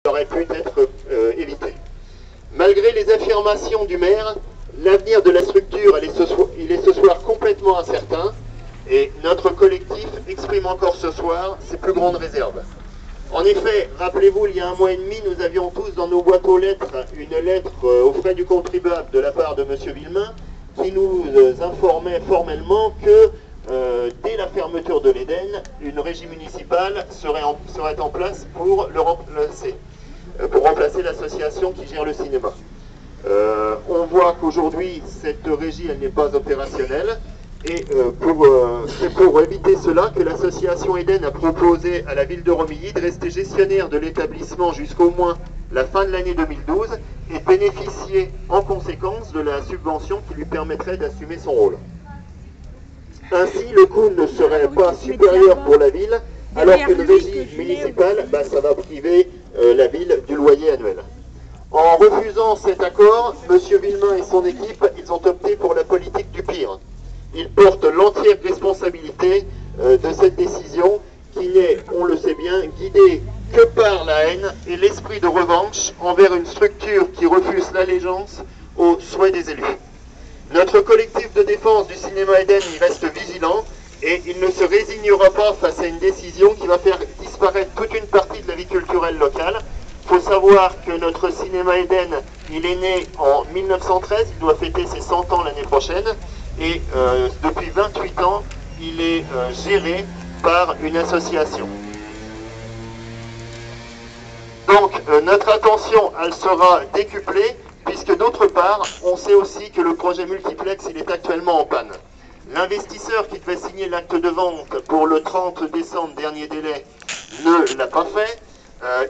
aurait pu être évité. Malgré les affirmations du maire, l'avenir de la structure il est ce soir complètement incertain et notre collectif exprime encore ce soir ses plus grandes réserves. En effet, rappelez-vous, il y a 1 mois et demi, nous avions tous dans nos boîtes aux lettres une lettre aux frais du contribuable de la part de M. Villemain qui nous informait formellement que dès la fermeture de l'Éden, une régie municipale serait en place pour remplacer l'association qui gère le cinéma. On voit qu'aujourd'hui, cette régie, elle n'est pas opérationnelle. Et c'est pour éviter cela que l'association Eden a proposé à la ville de Romilly de rester gestionnaire de l'établissement jusqu'au moins la fin de l'année 2012 et bénéficier en conséquence de la subvention qui lui permettrait d'assumer son rôle. Ainsi, le coût ne serait pas supérieur pour la ville, alors qu'une régie municipale, ça va priver la ville du loyer annuel. En refusant cet accord, M. Villemain et son équipe, ils ont opté pour la politique du pire. Ils portent l'entière responsabilité de cette décision qui n'est, on le sait bien, guidée que par la haine et l'esprit de revanche envers une structure qui refuse l'allégeance aux souhaits des élus. Notre collectif de défense du cinéma Eden y reste vigilant et il ne se résignera pas face à une décision qui va faire disparaître toute une partie de la vie culturelle locale. Il faut savoir que notre cinéma Eden, il est né en 1913, il doit fêter ses 100 ans l'année prochaine. Et depuis 28 ans, il est géré par une association. Donc notre attention, elle sera décuplée, puisque d'autre part, on sait aussi que le projet multiplex, il est actuellement en panne. L'investisseur qui devait signer l'acte de vente pour le 30 décembre, dernier délai, ne l'a pas fait.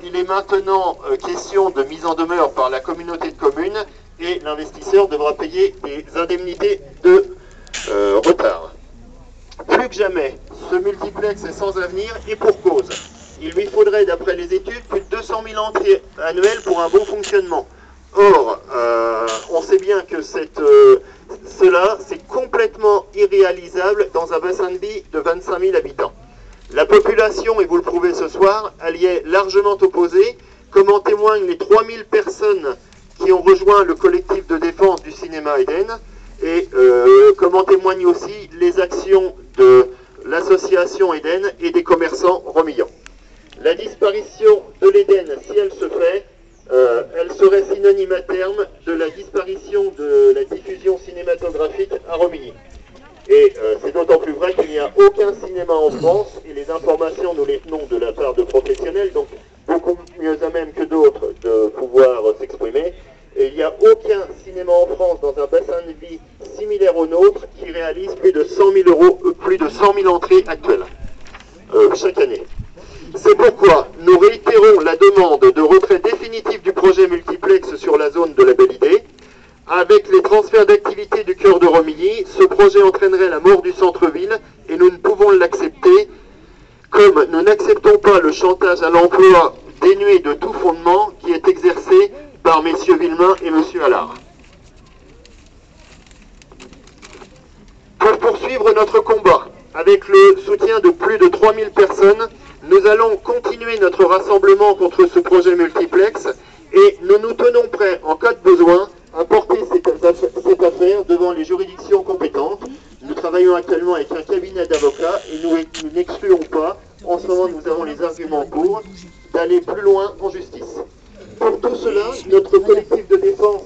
Il est maintenant question de mise en demeure par la communauté de communes et l'investisseur devra payer des indemnités de retard. Plus que jamais, ce multiplex est sans avenir et pour cause. Il lui faudrait, d'après les études, plus de 200 000 entrées annuelles pour un bon fonctionnement. Or, on sait bien que cela, c'est complètement irréalisable dans un bassin de vie de 25 000 habitants. La population, et vous le prouvez ce soir, elle y est largement opposée, comme en témoignent les 3000 personnes qui ont rejoint le collectif de défense du cinéma Eden, et comme en témoignent aussi les actions de l'association Eden et des commerçants romillans. La disparition de l'Eden, si elle se fait, elle serait synonyme à terme de la disparition de la diffusion cinématographique à Romilly. Et c'est d'autant plus vrai qu'il n'y a aucun cinéma en France, et les informations nous les tenons de la part de professionnels, donc beaucoup mieux à même que d'autres de pouvoir s'exprimer. Et il n'y a aucun cinéma en France dans un bassin de vie similaire au nôtre qui réalise plus de 100 000 entrées actuelles chaque année. C'est pourquoi nous réitérons la demande de retrait définitif du projet multiplex sur la zone de la Belle Idée. Avec les transferts d'activité du cœur de Romilly, ce projet entraînerait la mort du centre-ville et nous ne pouvons l'accepter, comme nous n'acceptons pas le chantage à l'emploi dénué de tout fondement qui est exercé par M. Villemain et M. Allard. Pour poursuivre notre combat, avec le soutien de plus de 3000 personnes, nous allons continuer notre rassemblement contre ce projet multiplex et nous nous tenons prêts, en cas de besoin, à porter cette affaire devant les juridictions compétentes. Nous travaillons actuellement avec un cabinet d'avocats et nous n'excluons pas, en ce moment nous avons les arguments pour, d'aller plus loin en justice. Pour tout cela, notre collectif de défense